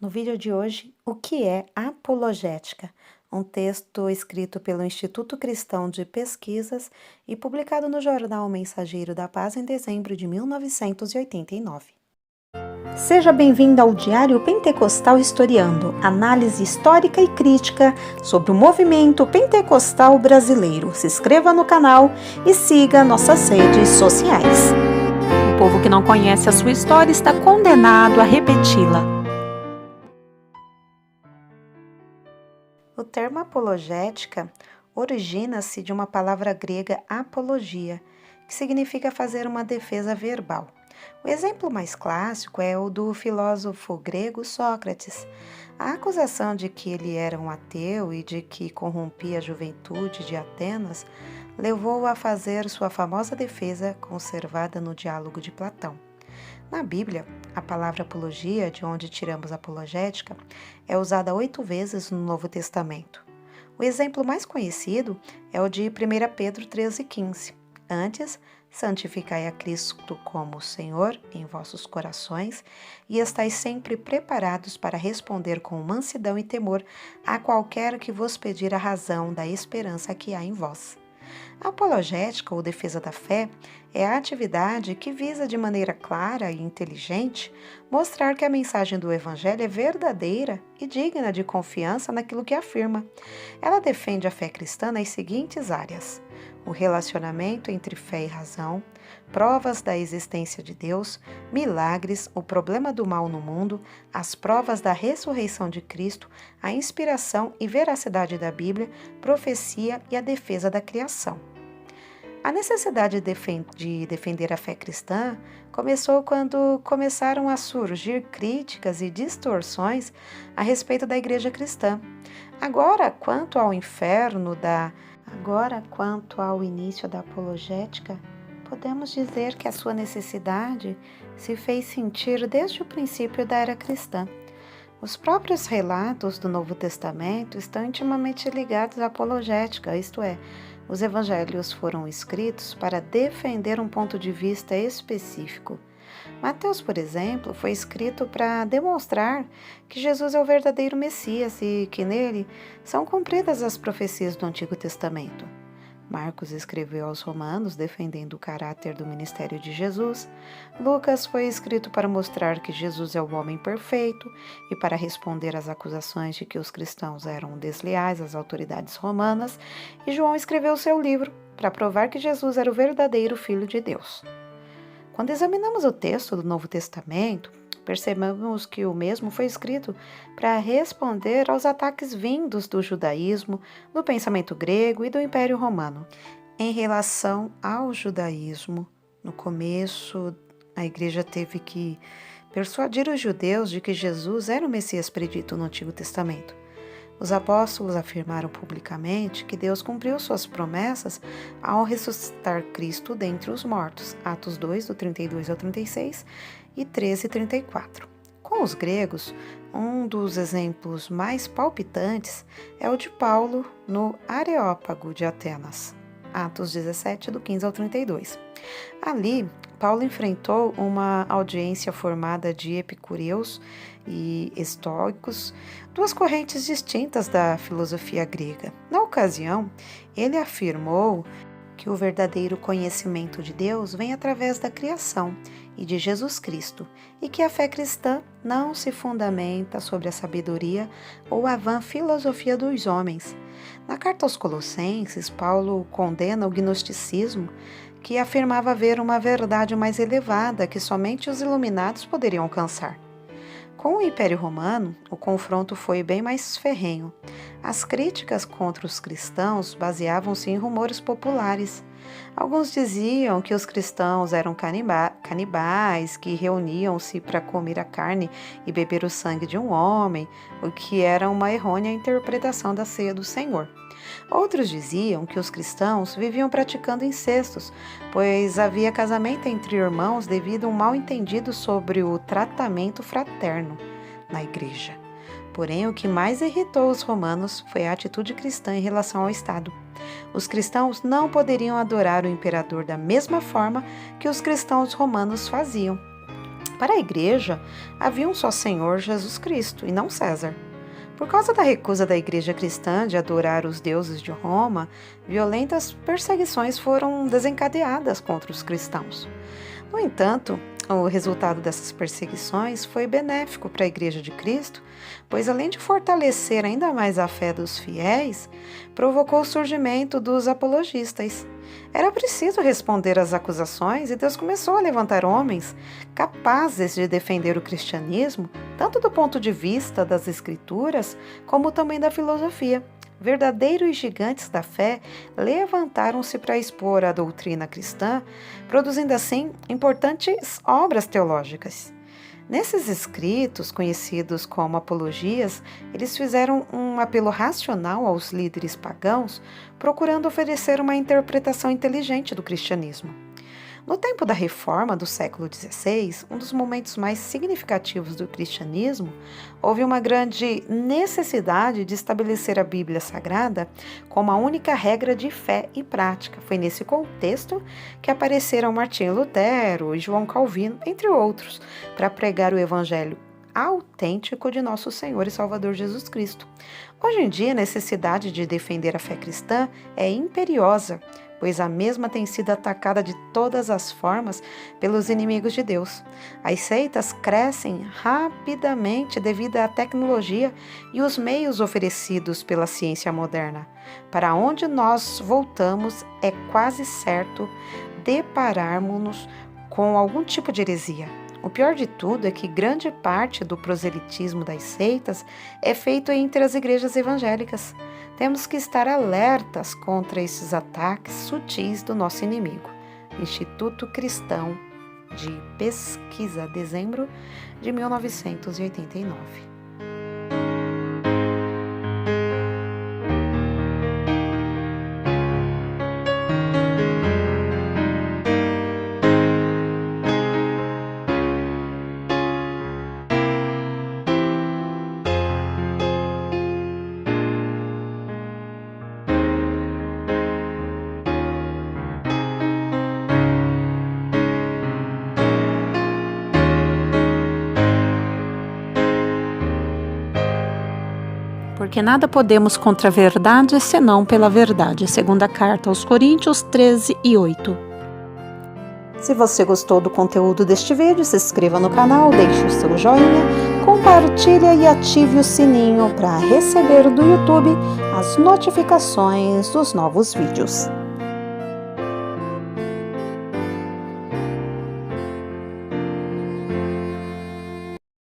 No vídeo de hoje, o que é apologética? Um texto escrito pelo Instituto Cristão de Pesquisas e publicado no jornal Mensageiro da Paz em dezembro de 1989. Seja bem-vindo ao Diário Pentecostal Historiando, análise histórica e crítica sobre o movimento pentecostal brasileiro. Se inscreva no canal e siga nossas redes sociais. O povo que não conhece a sua história está condenado a repeti-la. O termo apologética origina-se de uma palavra grega apologia, que significa fazer uma defesa verbal. O exemplo mais clássico é o do filósofo grego Sócrates. A acusação de que ele era um ateu e de que corrompia a juventude de Atenas levou-o a fazer sua famosa defesa conservada no Diálogo de Platão. Na Bíblia, a palavra apologia, de onde tiramos apologética, é usada 8 vezes no Novo Testamento. O exemplo mais conhecido é o de 1 Pedro 13,15. Antes, santificai a Cristo como Senhor em vossos corações e estais sempre preparados para responder com mansidão e temor a qualquer que vos pedir a razão da esperança que há em vós. A apologética, ou defesa da fé, é a atividade que visa de maneira clara e inteligente mostrar que a mensagem do Evangelho é verdadeira e digna de confiança naquilo que afirma. Ela defende a fé cristã nas seguintes áreas: o relacionamento entre fé e razão, provas da existência de Deus, milagres, o problema do mal no mundo, as provas da ressurreição de Cristo, a inspiração e veracidade da Bíblia, profecia e a defesa da criação. A necessidade de defender a fé cristã começou quando começaram a surgir críticas e distorções a respeito da igreja cristã. Agora, quanto ao início da apologética, podemos dizer que a sua necessidade se fez sentir desde o princípio da era cristã. Os próprios relatos do Novo Testamento estão intimamente ligados à apologética, isto é, os evangelhos foram escritos para defender um ponto de vista específico. Mateus, por exemplo, foi escrito para demonstrar que Jesus é o verdadeiro Messias e que nele são cumpridas as profecias do Antigo Testamento. Marcos escreveu aos Romanos defendendo o caráter do ministério de Jesus. Lucas foi escrito para mostrar que Jesus é o homem perfeito e para responder às acusações de que os cristãos eram desleais às autoridades romanas. E João escreveu seu livro para provar que Jesus era o verdadeiro Filho de Deus. Quando examinamos o texto do Novo Testamento, percebemos que o mesmo foi escrito para responder aos ataques vindos do judaísmo, do pensamento grego e do Império Romano. Em relação ao judaísmo, no começo, a igreja teve que persuadir os judeus de que Jesus era o Messias predito no Antigo Testamento. Os apóstolos afirmaram publicamente que Deus cumpriu suas promessas ao ressuscitar Cristo dentre os mortos, Atos 2, do 32 ao 36 e 13 e 34. Com os gregos, um dos exemplos mais palpitantes é o de Paulo no Areópago de Atenas, Atos 17, do 15 ao 32. Ali, Paulo enfrentou uma audiência formada de epicureus e estoicos, duas correntes distintas da filosofia grega. Na ocasião, ele afirmou que o verdadeiro conhecimento de Deus vem através da criação e de Jesus Cristo, e que a fé cristã não se fundamenta sobre a sabedoria ou a vã filosofia dos homens. Na carta aos Colossenses, Paulo condena o gnosticismo, que afirmava haver uma verdade mais elevada que somente os iluminados poderiam alcançar. Com o Império Romano, o confronto foi bem mais ferrenho. As críticas contra os cristãos baseavam-se em rumores populares. Alguns diziam que os cristãos eram canibais, que reuniam-se para comer a carne e beber o sangue de um homem, o que era uma errônea interpretação da ceia do Senhor. Outros diziam que os cristãos viviam praticando incestos, pois havia casamento entre irmãos devido a um mal-entendido sobre o tratamento fraterno na igreja. Porém, o que mais irritou os romanos foi a atitude cristã em relação ao Estado. Os cristãos não poderiam adorar o imperador da mesma forma que os cristãos romanos faziam. Para a Igreja, havia um só Senhor, Jesus Cristo, e não César. Por causa da recusa da Igreja cristã de adorar os deuses de Roma, violentas perseguições foram desencadeadas contra os cristãos. No entanto, o resultado dessas perseguições foi benéfico para a Igreja de Cristo, pois além de fortalecer ainda mais a fé dos fiéis, provocou o surgimento dos apologistas. Era preciso responder às acusações e Deus começou a levantar homens capazes de defender o cristianismo, tanto do ponto de vista das Escrituras, como também da filosofia. Verdadeiros gigantes da fé levantaram-se para expor a doutrina cristã, produzindo assim importantes obras teológicas. Nesses escritos, conhecidos como apologias, eles fizeram um apelo racional aos líderes pagãos, procurando oferecer uma interpretação inteligente do cristianismo. No tempo da Reforma do século XVI, um dos momentos mais significativos do cristianismo, houve uma grande necessidade de estabelecer a Bíblia Sagrada como a única regra de fé e prática. Foi nesse contexto que apareceram Martinho Lutero e João Calvino, entre outros, para pregar o Evangelho autêntico de nosso Senhor e Salvador Jesus Cristo. Hoje em dia, a necessidade de defender a fé cristã é imperiosa, pois a mesma tem sido atacada de todas as formas pelos inimigos de Deus. As seitas crescem rapidamente devido à tecnologia e os meios oferecidos pela ciência moderna. Para onde nós voltamos, é quase certo depararmos-nos com algum tipo de heresia. O pior de tudo é que grande parte do proselitismo das seitas é feito entre as igrejas evangélicas. Temos que estar alertas contra esses ataques sutis do nosso inimigo. Instituto Cristão de Pesquisa, dezembro de 1989. Porque nada podemos contra a verdade, senão pela verdade. Segunda carta aos Coríntios 13:8. Se você gostou do conteúdo deste vídeo, se inscreva no canal, deixe o seu joinha, compartilhe e ative o sininho para receber do YouTube as notificações dos novos vídeos.